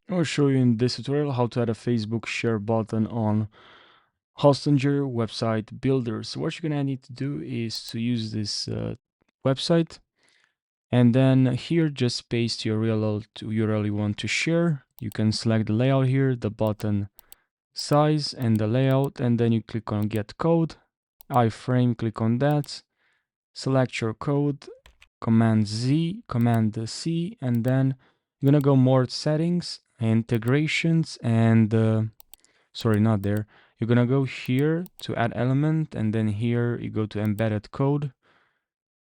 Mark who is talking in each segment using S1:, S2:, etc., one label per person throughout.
S1: I'll show you in this tutorial how to add a Facebook share button on Hostinger website builder. So what you're gonna need to do is to use this website, and then here just paste your URL you want to share. You can select the layout here, the button size and the layout, and then you click on get code, iframe, click on that, select your code, Command Z, Command C, and then you're gonna go more settings, integrations, and sorry, not there. You're gonna go here to add element, and then here you go to embedded code,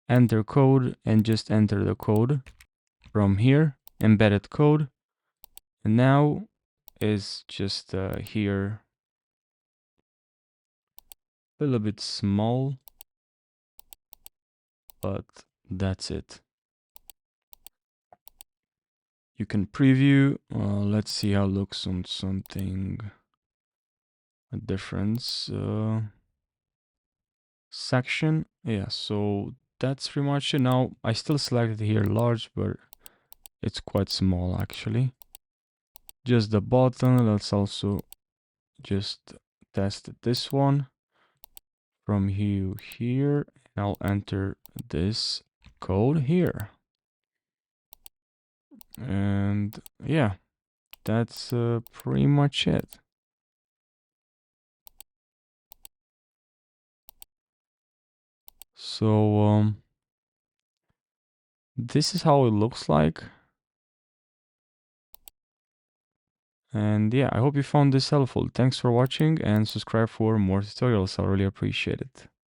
S1: enter code, and just enter the code from here, embedded code, and now is just here a little bit small, but that's it. You can preview. Let's see how it looks on something a difference section. Yeah, so that's pretty much it. Now I still selected here large, but it's quite small actually. Just the button. Let's also just test this one from here. And I'll enter this code here. And yeah, that's pretty much it. So this is how it looks like. And yeah, I hope you found this helpful. Thanks for watching and subscribe for more tutorials. I really appreciate it.